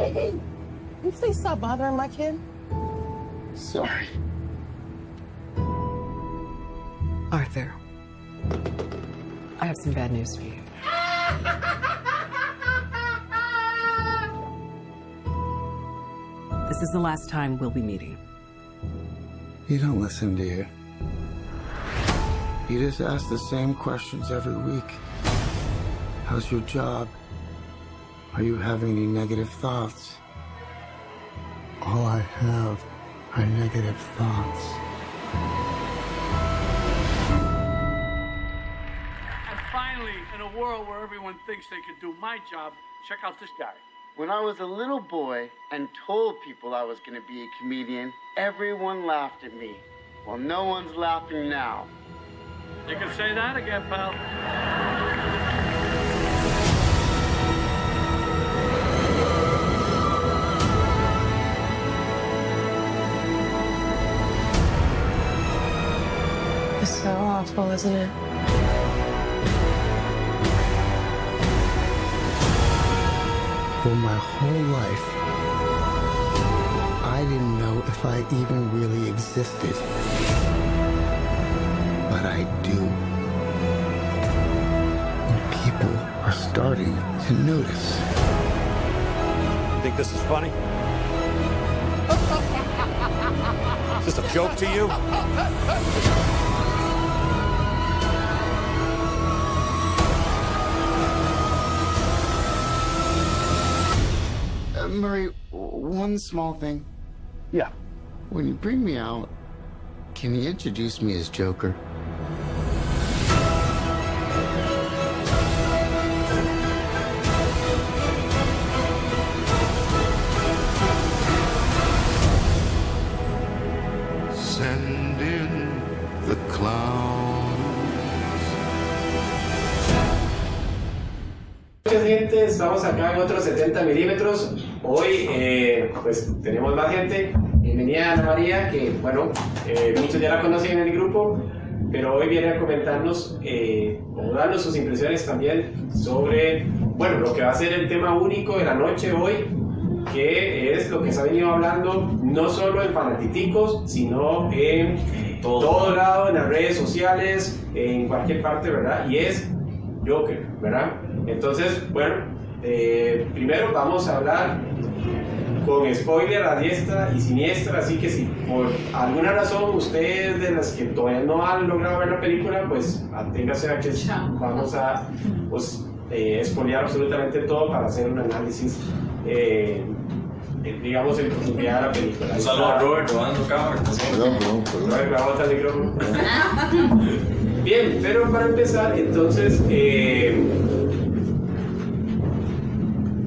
Hey, can you please stop bothering my kid? Sorry. Arthur, I have some bad news for you. This is the last time we'll be meeting. You don't listen, do you? You just ask the same questions every week. How's your job? Are you having any negative thoughts? All I have are negative thoughts. And finally, in a world where everyone thinks they could do my job, check out this guy. When I was a little boy and told people I was going to be a comedian, everyone laughed at me. Well, no one's laughing now. You can say that again, pal. It's so awful, isn't it? For my whole life, I didn't know if I even really existed. But I do. And people are starting to notice. You think this is funny? Is this a joke to you? Murray, one small thing. Yeah. When you bring me out, can you introduce me as Joker? Send in the clowns. Mucha gente, estamos acá en otros 70 milímetros. Hoy pues tenemos más gente. Bienvenida Ana María, que bueno, muchos ya la conocen en el grupo, pero hoy viene a comentarnos o darnos sus impresiones también sobre, bueno, lo que va a ser el tema único de la noche hoy, que es lo que se ha venido hablando no solo en Fanatiticos, sino en todo lado, en las redes sociales, en cualquier parte, ¿verdad? Y es Joker, ¿verdad? Entonces, bueno, primero vamos a hablar con spoiler a diestra y siniestra, así que si por alguna razón ustedes de las que todavía no han logrado ver la película, pues aténgase a que vamos a spoilear absolutamente todo para hacer un análisis, digamos, en profundidad de la película. Un saludo a Robert, robando cámara. Perdón. Robert, grabó el micrófono. Bien, pero para empezar, entonces,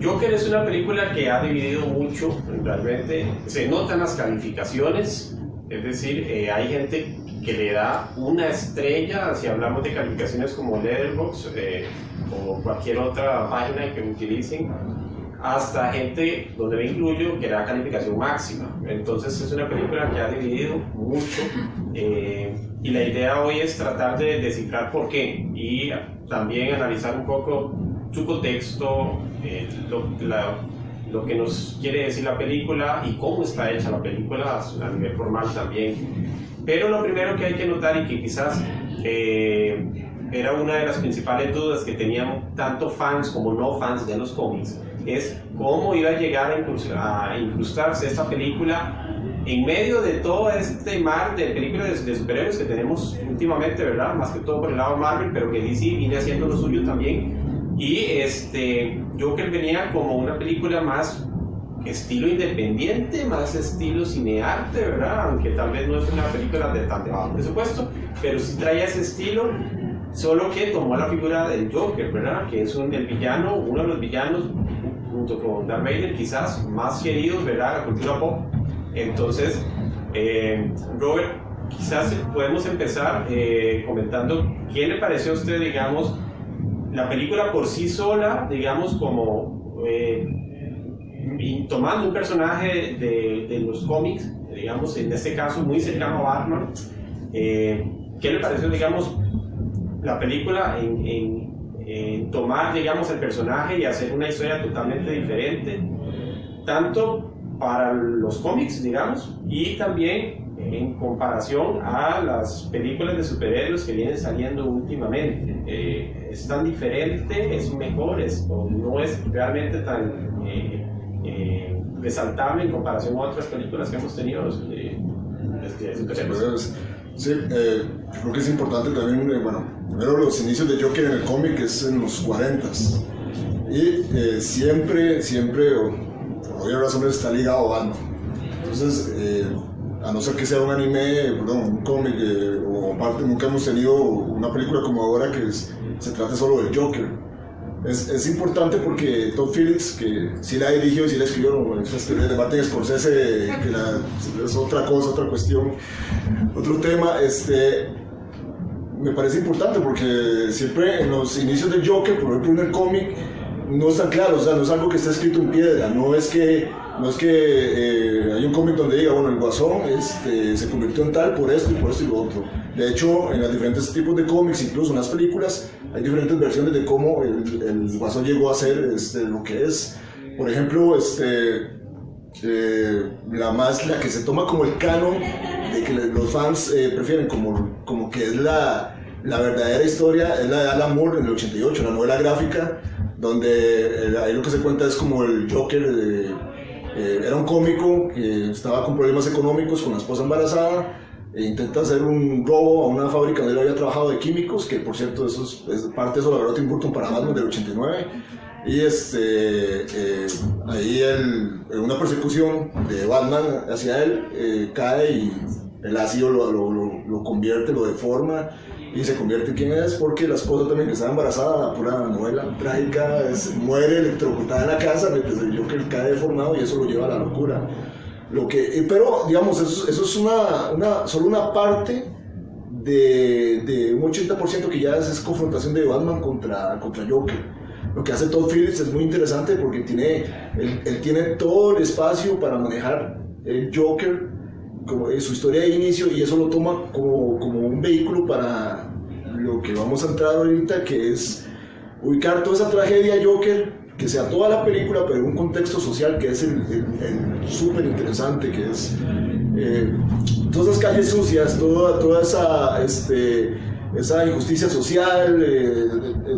Joker es una película que ha dividido mucho, realmente se notan las calificaciones, es decir, hay gente que le da una estrella, si hablamos de calificaciones como Letterboxd o cualquier otra página que utilicen, hasta gente, donde me incluyo, que le da calificación máxima. Entonces es una película que ha dividido mucho y la idea hoy es tratar de descifrar por qué y también analizar un poco su contexto, lo que nos quiere decir la película y cómo está hecha la película a nivel formal también. Pero lo primero que hay que notar y que quizás era una de las principales dudas que tenían tanto fans como no fans de los cómics es cómo iba a llegar a incrustarse esta película en medio de todo este mar de películas de superhéroes que tenemos últimamente, ¿verdad? Más que todo por el lado de Marvel, pero que DC viene haciendo lo suyo también. Y Joker venía como una película más estilo independiente, más estilo cinearte, ¿verdad? Aunque tal vez no es una película de tan de bajo presupuesto, pero sí traía ese estilo, solo que tomó la figura del Joker, ¿verdad? Que es el villano, uno de los villanos, junto con Darth Vader, quizás más queridos, ¿verdad? La cultura pop. Entonces, Robert, quizás podemos empezar comentando qué le pareció a usted, digamos, la película por sí sola, digamos, como tomando un personaje de los cómics, digamos, en este caso muy cercano a Batman. ¿Qué le pareció, digamos, la película en tomar, digamos, el personaje y hacer una historia totalmente diferente? tanto para los cómics, digamos, y también en comparación a las películas de superhéroes que vienen saliendo últimamente. ¿Es tan diferente? ¿Es mejor? ¿O no es realmente tan resaltable en comparación a otras películas que hemos tenido de superhéroes? Sí, creo que es importante también, primero los inicios de Joker en el cómic es en los 40s y siempre, por obvias razones, está ligado a Batman. Entonces, a no ser que sea un anime, un cómic o aparte, nunca hemos tenido una película como ahora que se trate solo del Joker. Es importante porque Todd Phillips, que sí la dirigió y sí la escribió, de Martin Scorsese, que es otra cosa, otra cuestión, otro tema, me parece importante porque siempre en los inicios del Joker, por ejemplo en el cómic, no está claro, o sea, no es algo que está escrito en piedra, no es que hay un cómic donde diga, el Guasón se convirtió en tal por esto y lo otro. De hecho, en los diferentes tipos de cómics, incluso en las películas, hay diferentes versiones de cómo el Guasón llegó a ser lo que es. Por ejemplo, la que se toma como el canon, de que los fans prefieren como que es la verdadera historia, es la de Alan Moore en el 88, la novela gráfica, donde ahí lo que se cuenta es como el Joker era un cómico que estaba con problemas económicos con la esposa embarazada e intenta hacer un robo a una fábrica donde él había trabajado de químicos, que por cierto eso es parte de eso, la verdad, Tim Burton para Batman del 89, y ahí en una persecución de Batman hacia él cae y el ácido lo convierte, lo deforma y se convierte en quien es, porque la esposa también, que estaba embarazada, pura novela trágica, muere electrocutada en la casa mientras el Joker cae deformado y eso lo lleva a la locura. Pero digamos, eso es solo una parte de un 80% que ya es confrontación de Batman contra Joker. Lo que hace Todd Phillips es muy interesante porque él tiene todo el espacio para manejar el Joker, como su historia de inicio, y eso lo toma como un vehículo para lo que vamos a entrar ahorita, que es ubicar toda esa tragedia Joker, que sea toda la película, pero en un contexto social que es el súper interesante, que es todas esas calles sucias, toda esa injusticia social,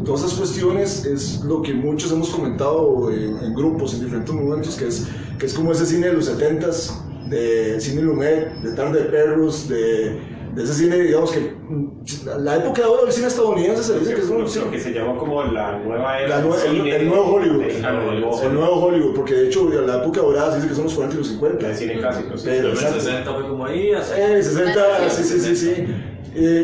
todas esas cuestiones, es lo que muchos hemos comentado en grupos en diferentes momentos, que es como ese cine de los 70s, de cine Lumet, de Tarde de Perros, de ese cine, digamos que la época de ahora del cine estadounidense se dice que es un cine que se llamó como la nueva era el nuevo Hollywood, el nuevo Hollywood, porque de hecho la época dorada se dice que son los 40 y los 50, el cine clásico, sí. Pero el 60 fue como ahí, así. 60, sí.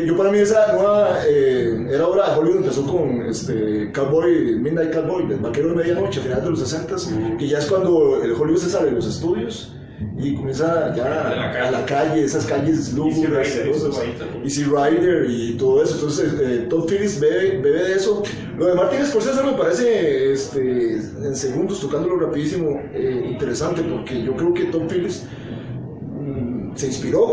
Yo para mí esa nueva era ahora de Hollywood empezó con Midnight Cowboy, el vaquero de medianoche, a finales de los 60s, que ya es cuando el Hollywood se sale de los estudios y comienza ya a la calle, esas calles lúgubres, Easy Rider y todo eso. Entonces Todd Phillips bebe de eso. Lo de Martin Scorsese me parece, en segundos, tocándolo rapidísimo, interesante, porque yo creo que Todd Phillips se inspiró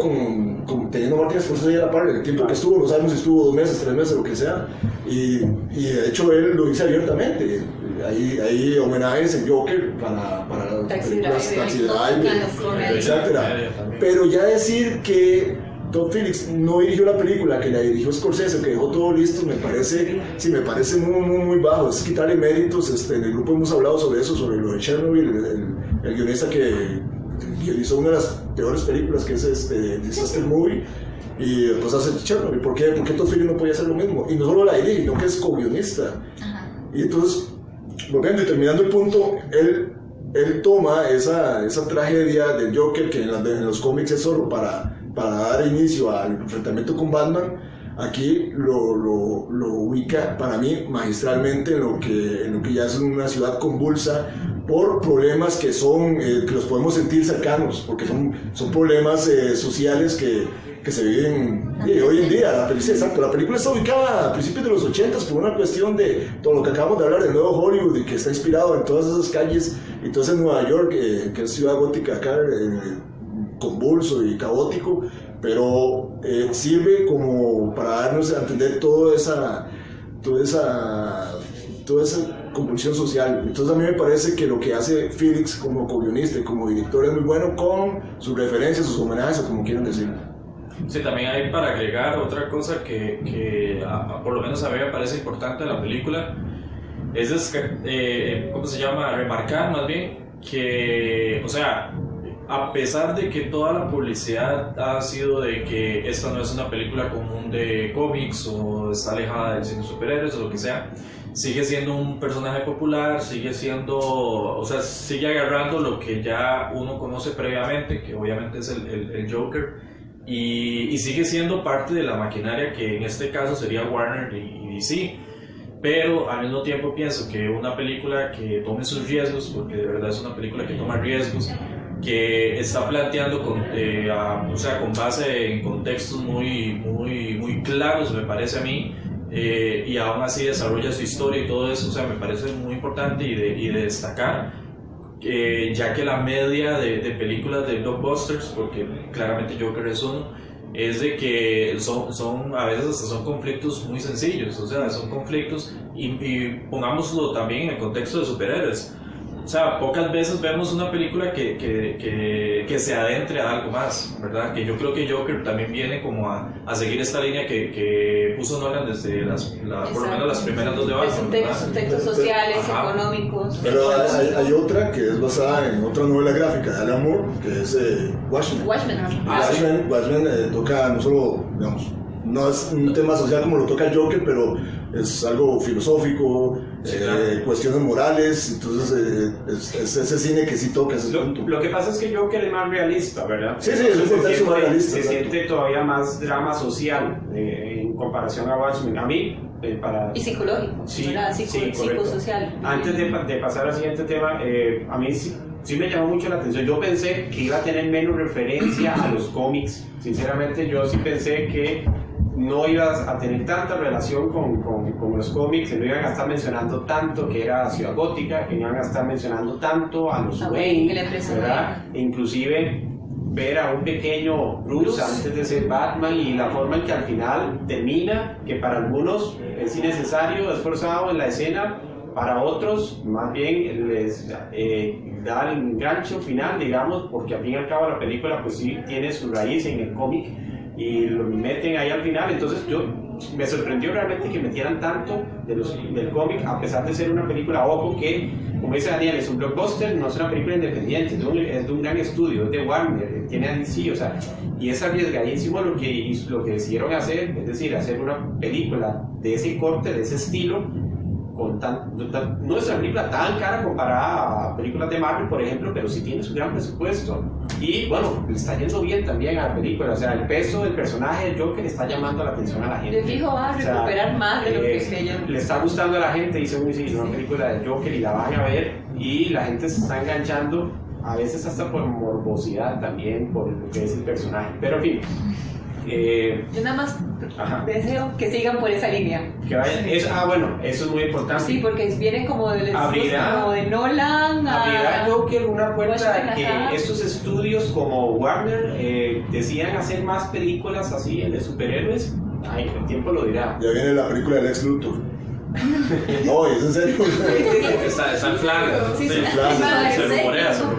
teniendo a Martin Scorsese a la par, el tiempo que estuvo, no sabemos si estuvo 2 meses, 3 meses, lo que sea, y de hecho él lo dice abiertamente. Hay homenajes en Joker para las películas Taxi Driver, etc. Pero ya decir que Todd Phillips no dirigió la película, que la dirigió Scorsese, que dejó todo listo, me parece muy bajo. Es quitarle méritos. En el grupo hemos hablado sobre eso, sobre lo de Chernobyl, el guionista que guionizó una de las peores películas, que es Disaster Movie, y después hace Chernobyl. ¿Por qué Todd Phillips no podía hacer lo mismo? Y no solo la dirige, sino que es co-guionista. Y entonces, volviendo y terminando el punto, él toma esa tragedia del Joker, que en los cómics es solo para dar inicio al enfrentamiento con Batman. Aquí lo ubica para mí magistralmente en lo que ya es una ciudad convulsa por problemas que los podemos sentir cercanos, porque son problemas sociales que se viven hoy en día. La película está ubicada a principios de los 80s por una cuestión de todo lo que acabamos de hablar del nuevo Hollywood, y que está inspirado en todas esas calles y todo ese Nueva York, que es ciudad gótica acá, convulso y caótico, pero sirve como para darnos a entender toda esa convulsión social. Entonces a mí me parece que lo que hace Felix como co-guionista y como director es muy bueno con sus referencias, sus homenajes, o como quieran decir. Sí, también hay para agregar otra cosa que por lo menos a mí me parece importante de la película, es ¿cómo se llama? Remarcar más bien que, o sea, a pesar de que toda la publicidad ha sido de que esta no es una película común de cómics o está alejada del cine de superhéroes o lo que sea, sigue siendo un personaje popular, sigue siendo, o sea, sigue agarrando lo que ya uno conoce previamente, que obviamente es el Joker, y sigue siendo parte de la maquinaria que en este caso sería Warner y DC. Pero al mismo tiempo pienso que una película que tome sus riesgos, porque de verdad es una película que toma riesgos, que está planteando con base en contextos muy claros, me parece a mí, y aún así desarrolla su historia y todo eso, o sea, me parece muy importante y de destacar, ya que la media de películas de blockbusters, porque claramente Joker es uno, es de que son a veces hasta son conflictos muy sencillos, o sea, son conflictos y pongámoslo también en el contexto de superhéroes. O sea, pocas veces vemos una película que se adentre a algo más, ¿verdad? Que yo creo que Joker también viene como a seguir esta línea que puso Nolan desde por lo menos las primeras dos de Batman. Contextos sociales, económicos. Pero hay otra que es basada en otra novela gráfica de Alan Moore, que es Watchmen. Watchmen toca no solo, digamos, no es un tema social como lo toca el Joker, pero es algo filosófico, sí, claro. Cuestiones morales, entonces es ese cine que sí toca ese punto. Lo que pasa es que Joker es más realista, ¿verdad? Sí, es un contexto más realista. Se siente todavía más drama social en comparación a Watchmen. A mí, y psicológico, sí, psicosocial. Antes de pasar al siguiente tema, a mí sí me llamó mucho la atención. Yo pensé que iba a tener menos referencia a los cómics. Sinceramente, yo sí pensé que no ibas a tener tanta relación con los cómics, no iban a estar mencionando tanto que era Ciudad Gótica, que no iban a estar mencionando tanto a los Wayne, ¿verdad? E inclusive ver a un pequeño Bruce antes de ser Batman y la forma en que al final termina, que para algunos es innecesario, es forzado en la escena, para otros más bien les da el gancho final, digamos, porque al fin y al cabo la película pues sí tiene su raíz en el cómic y lo meten ahí al final. Entonces me sorprendió realmente que metieran tanto del cómic, a pesar de ser una película, ojo, que como dice Daniel, es un blockbuster, no es una película independiente, es de un gran estudio, es de Warner, tiene a DC, o sea, y es arriesgadísimo lo que decidieron hacer, es decir, hacer una película de ese corte, de ese estilo, no es una película tan cara comparada a películas de Marvel, por ejemplo, pero sí tiene su gran presupuesto. Y bueno, le está yendo bien también a la película, o sea, el peso del personaje de Joker está llamando la atención a la gente. De fijo va a recuperar más de lo que creyeron. Le está gustando a la gente, dice uy, sí, es una película de Joker y la van a ver, y la gente se está enganchando, a veces hasta por morbosidad también, por lo que es el personaje. Pero en fin. Yo nada más deseo que sigan por esa línea. Que vayan, bueno, eso es muy importante. Sí, porque vienen como de Nolan abrirá Joker una puerta que estos estudios como Warner decían hacer más películas así de superhéroes. Ay, el tiempo lo dirá. Ya viene la película de Lex Luthor. No, ¿es en serio? Está en plan.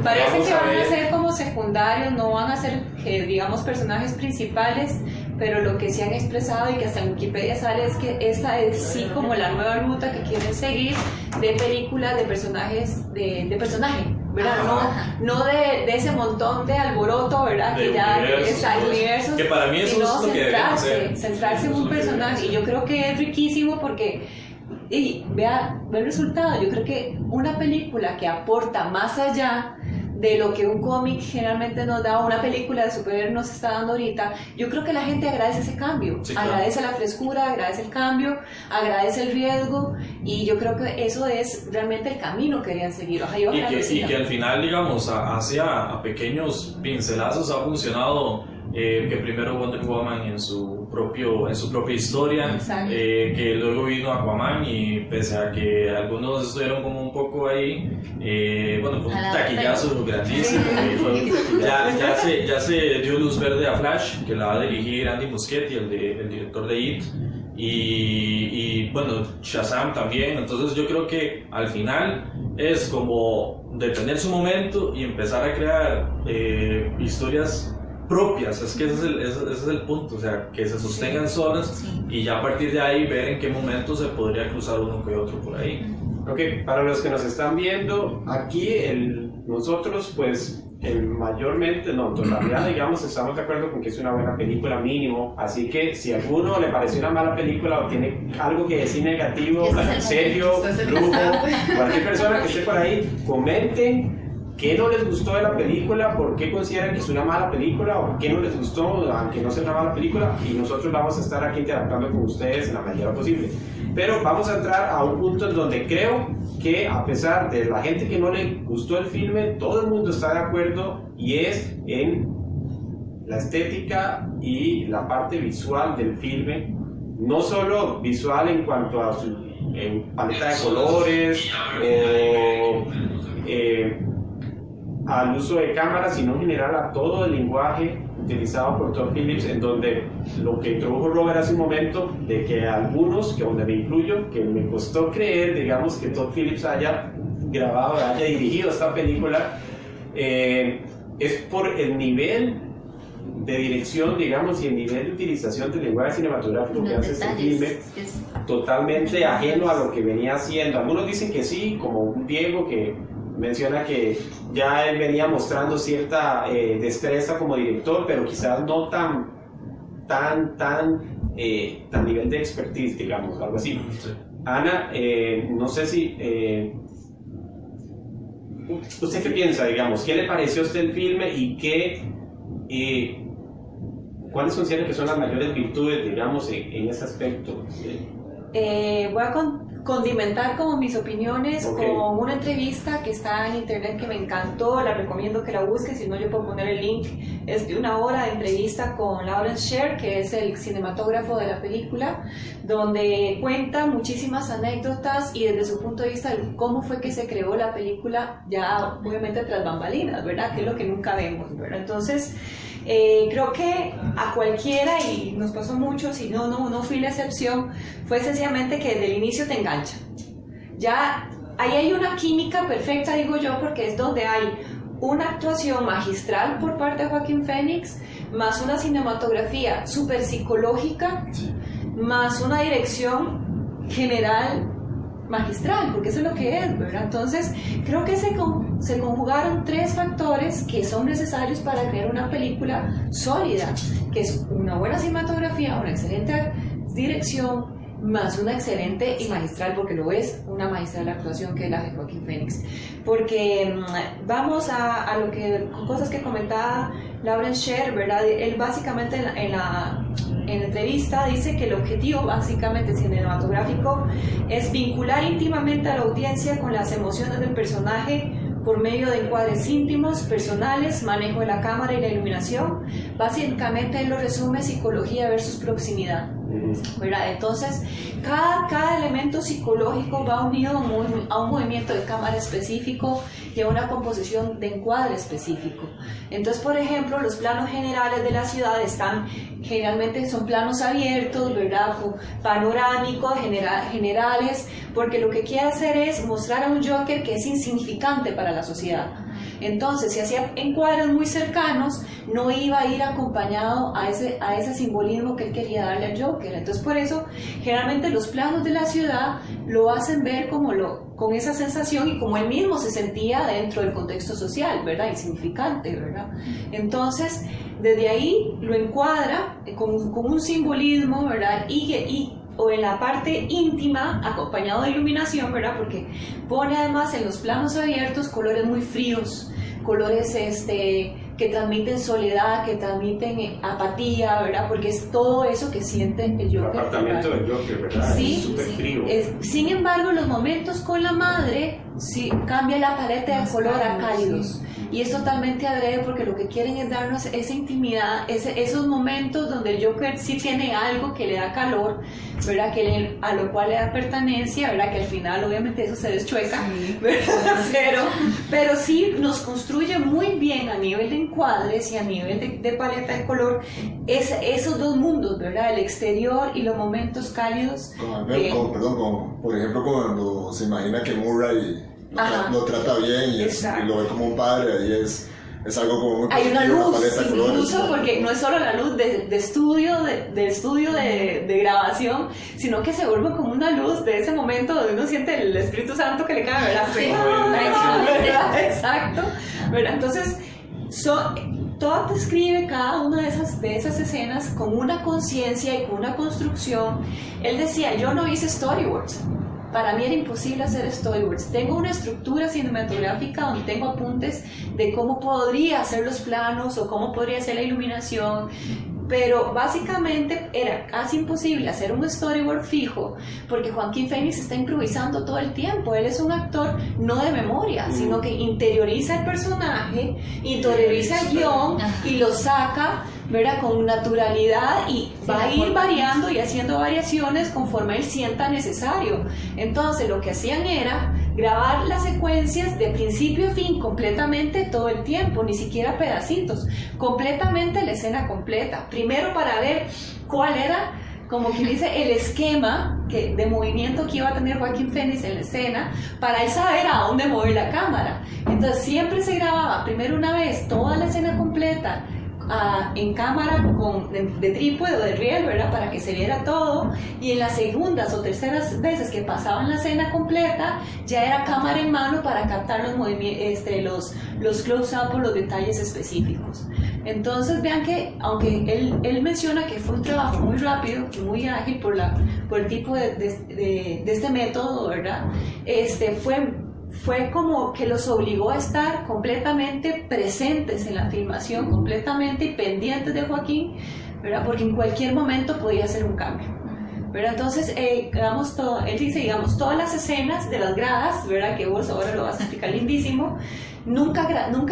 Parece que van a ser como secundarios, no van a ser, digamos, personajes principales, pero lo que sí han expresado y que hasta en Wikipedia sale es que esta es sí como la nueva ruta que quieren seguir de películas de personajes, de personaje, ¿verdad? No de ese montón de alboroto, ¿verdad? De que ya está universos, que para mí eso es lo que deberían hacer. Centrarse en un personaje, y yo creo que es riquísimo porque vea el resultado. Yo creo que una película que aporta más allá de lo que un cómic generalmente nos da, una película de superhéroes nos está dando ahorita, yo creo que la gente agradece ese cambio, sí, claro. Agradece la frescura, agradece el cambio, agradece el riesgo, y yo creo que eso es realmente el camino que deberían seguir. Y que al final, digamos, hacia pequeños pincelazos ha funcionado. Que primero Wonder Woman en su propia historia, que luego vino Aquaman, y pese a que algunos estuvieron como un poco ahí, bueno, fue un taquillazo grandísimo, ya se dio luz verde a Flash, que la va a dirigir Andy Muschietti, el director de It, y bueno, Shazam también. Entonces yo creo que al final es como detener su momento y empezar a crear historias propias. Es que ese es el punto, o sea, que se sostengan solas y ya a partir de ahí ver en qué momento se podría cruzar uno que otro por ahí. Ok, para los que nos están viendo, aquí nosotros pues mayormente, no, en totalidad digamos, estamos de acuerdo con que es una buena película mínimo, así que si a alguno le pareció una mala película o tiene algo que decir negativo, Sergio, Lujo, cualquier persona que esté por ahí, comenten qué no les gustó de la película, por qué consideran que es una mala película o por qué no les gustó, aunque no sea una mala película, y nosotros vamos a estar aquí interactuando con ustedes en la medida posible. Pero vamos a entrar a un punto en donde creo que a pesar de la gente que no le gustó el filme, todo el mundo está de acuerdo, y es en la estética y la parte visual del filme, no solo visual en cuanto a su paleta de colores o al uso de cámaras, sino en general a todo el lenguaje utilizado por Todd Phillips, en donde lo que introdujo Robert hace un momento, de que algunos, que donde me incluyo, que me costó creer, digamos, que Todd Phillips haya grabado, haya dirigido esta película, es por el nivel de dirección, digamos, y el nivel de utilización del lenguaje cinematográfico que hace este filme, totalmente ajeno a lo que venía haciendo. Algunos dicen que sí, como un Diego que menciona que ya él venía mostrando cierta destreza como director, pero quizás no tan nivel de expertise, digamos, algo así. Sí. Ana, no sé si ¿usted qué piensa, digamos? ¿Qué le pareció a usted el filme y cuáles considera que son las mayores virtudes, digamos, en ese aspecto? Voy a condimentar como mis opiniones con una entrevista que está en internet que me encantó, la recomiendo que la busquen, si no yo puedo poner el link. Es de 1 hora de entrevista con Lawrence Sher, que es el cinematógrafo de la película, donde cuenta muchísimas anécdotas y desde su punto de vista cómo fue que se creó la película, ya obviamente tras bambalinas, ¿verdad? Que es lo que nunca vemos, ¿verdad? Entonces creo que a cualquiera, y nos pasó mucho, si no fui la excepción, fue sencillamente que desde el inicio te engancha. Ya ahí hay una química perfecta, digo yo, porque es donde hay una actuación magistral por parte de Joaquín Phoenix, más una cinematografía súper psicológica, más una dirección general magistral, porque eso es lo que es, ¿verdad? Entonces, creo que se conjugaron 3 factores que son necesarios para crear una película sólida, que es una buena cinematografía, una excelente dirección, más una excelente y magistral, porque lo es, una magistral actuación que es la de Joaquín Phoenix. Porque vamos a lo que, cosas que comentaba Lawrence Sher, ¿verdad? Él básicamente en la entrevista dice que el objetivo básicamente cinematográfico es vincular íntimamente a la audiencia con las emociones del personaje por medio de encuadres íntimos, personales, manejo de la cámara y la iluminación. Básicamente él lo resume: psicología versus proximidad, ¿verdad? Entonces cada elemento psicológico va unido a un movimiento de cámara específico y a una composición de encuadre específico. Entonces, por ejemplo, los planos generales de la ciudad generalmente son planos abiertos, ¿verdad? Panorámicos, generales, porque lo que quiere hacer es mostrar a un Joker que es insignificante para la sociedad. Entonces, si hacía encuadres muy cercanos, no iba a ir acompañado a ese simbolismo que él quería darle al Joker. Entonces, por eso, generalmente los planos de la ciudad lo hacen ver con esa sensación y como él mismo se sentía dentro del contexto social, ¿verdad? Insignificante, ¿verdad? Entonces, desde ahí lo encuadra con un simbolismo, ¿verdad? O en la parte íntima, acompañado de iluminación, ¿verdad? Porque pone además en los planos abiertos colores muy fríos, colores que transmiten soledad, que transmiten apatía, ¿verdad? Porque es todo eso que siente el Joker. El apartamento del Joker, ¿verdad? Sí, es súper frío. Sin embargo, los momentos con la madre, sí, cambia la paleta de color a cálidos. y es totalmente adrede porque lo que quieren es darnos esa intimidad, esos momentos donde el Joker sí tiene algo que le da calor, ¿verdad? A lo cual le da pertenencia, ¿verdad? Que al final obviamente eso se deschueca, ¿verdad? Pero sí nos construye muy bien a nivel de encuadres y a nivel de paleta de color esos dos mundos, ¿verdad? El exterior y los momentos cálidos. Por ejemplo, cuando se imagina que Murray lo trata bien y lo ve como un padre, ahí es algo como muy hay una luz, paleta de colores, incluso porque no es solo la luz de estudio, de grabación, sino que se vuelve como una luz de ese momento donde uno siente el Espíritu Santo que le cae, ¿verdad? Sí, ¿verdad? Exacto, ¿verdad? Entonces, todo describe cada una de esas escenas con una conciencia y con una construcción. Él decía, yo no hice storyboards. Para mí era imposible hacer storyboards. Tengo una estructura cinematográfica donde tengo apuntes de cómo podría hacer los planos o cómo podría hacer la iluminación, pero básicamente era casi imposible hacer un storyboard fijo porque Joaquín Phoenix está improvisando todo el tiempo. Él es un actor no de memoria, sino que interioriza el personaje, interioriza el guión y lo saca, ¿verdad? Con naturalidad, y va a ir variando y haciendo variaciones conforme él sienta necesario. Entonces lo que hacían era grabar las secuencias de principio a fin completamente todo el tiempo, ni siquiera pedacitos, completamente la escena completa, primero para ver cuál era, como quien dice, el esquema de movimiento que iba a tener Joaquín Phoenix en la escena, para él saber a dónde mover la cámara. Entonces siempre se grababa primero una vez toda la escena completa en cámara de trípode o de riel, ¿verdad? Para que se viera todo, y en las segundas o terceras veces que pasaban la escena completa ya era cámara en mano para captar los movimientos, los close-up o los detalles específicos. Entonces vean que aunque él menciona que fue un trabajo muy rápido y muy ágil por el tipo de este método, ¿verdad? Fue como que los obligó a estar completamente presentes en la filmación, completamente pendientes de Joaquín, ¿verdad? Porque en cualquier momento podía hacer un cambio, ¿verdad? Entonces, él dice, digamos, todas las escenas de las gradas, ¿verdad? Que vos ahora lo vas a explicar lindísimo, nunca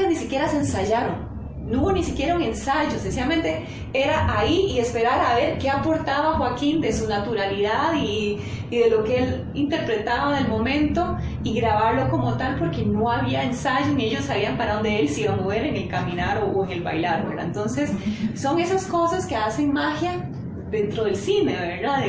ni siquiera se ensayaron. No hubo ni siquiera un ensayo, sencillamente era ahí y esperar a ver qué aportaba Joaquín de su naturalidad y de lo que él interpretaba del momento, y grabarlo como tal, porque no había ensayo ni ellos sabían para dónde él se iba a mover en el caminar o en el bailar, ¿verdad? Entonces son esas cosas que hacen magia dentro del cine, ¿verdad?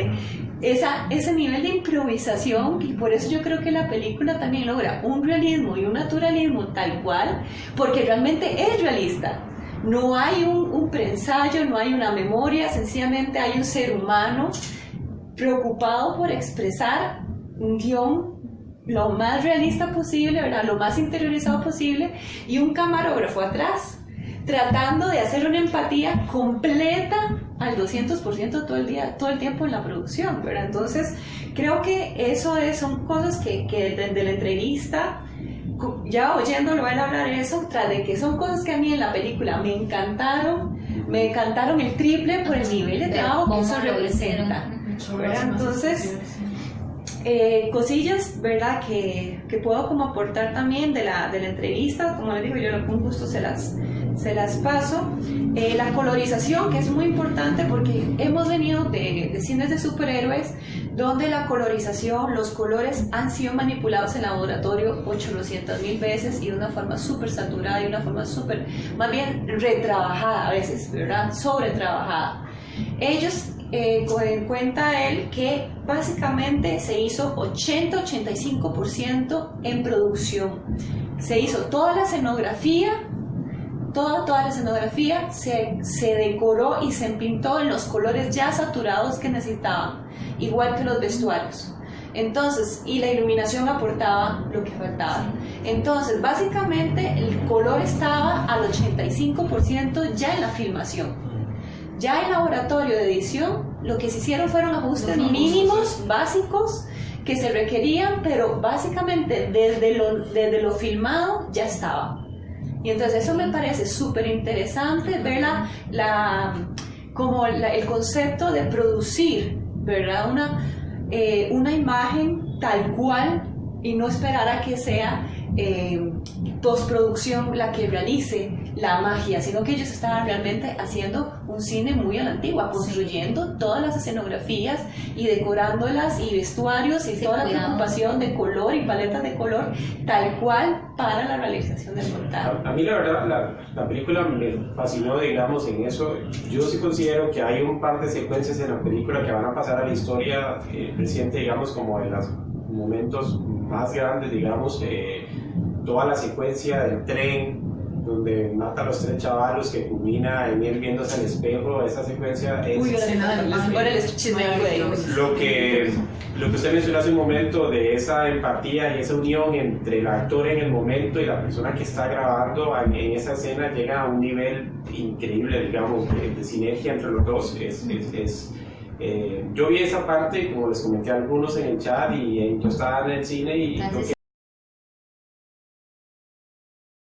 Ese nivel de improvisación, y por eso yo creo que la película también logra un realismo y un naturalismo tal cual, porque realmente es realista. No hay un preensayo, no hay una memoria, sencillamente hay un ser humano preocupado por expresar un guión lo más realista posible, ¿verdad? Lo más interiorizado posible, y un camarógrafo atrás tratando de hacer una empatía completa al 200% todo el tiempo en la producción, ¿verdad? Entonces creo que son cosas que desde la entrevista, ya oyéndolo a él hablar eso, tras de que son cosas que a mí en la película me encantaron el triple por el nivel de trabajo que eso representa, ¿verdad? Entonces cosillas, ¿verdad? Que puedo como aportar también de la entrevista, como les digo, yo con gusto se las paso. La colorización, que es muy importante porque hemos venido de cines de superhéroes donde la colorización, los colores han sido manipulados en laboratorio 800,000 veces y de una forma súper saturada y de una forma súper, más bien retrabajada a veces, ¿verdad? Sobretrabajada. Ellos cuenta él que básicamente se hizo 80-85% en producción. Se hizo toda la escenografía, toda la escenografía se decoró y se pintó en los colores ya saturados que necesitaban, igual que los vestuarios. Entonces, y la iluminación aportaba lo que faltaba. Entonces, básicamente el color estaba al 85% ya en la filmación. Ya en laboratorio de edición, lo que se hicieron fueron ajustes mínimos, básicos, que se requerían, pero básicamente desde lo filmado ya estaba. Y entonces eso me parece súper interesante, ver el concepto de producir, ¿verdad? Una imagen tal cual y no esperar a que sea postproducción la que realice la magia, sino que ellos estaban realmente haciendo un cine muy a la antigua, construyendo todas las escenografías y decorándolas y vestuarios y toda la preocupación de color y paletas de color tal cual para la realización del montaje. A mí la verdad la película me fascinó, digamos, en eso. Yo sí considero que hay un par de secuencias en la película que van a pasar a la historia reciente, digamos, como de los momentos más grandes, digamos, toda la secuencia del tren donde mata a los 3 chavalos que culmina en él viéndose al espejo. Esa secuencia es lo que usted mencionó hace un momento, de esa empatía y esa unión entre el actor en el momento y la persona que está grabando en esa escena llega a un nivel increíble, digamos, de sinergia entre los dos. Yo vi esa parte, como les comenté a algunos en el chat, y yo estaba en el cine y creo que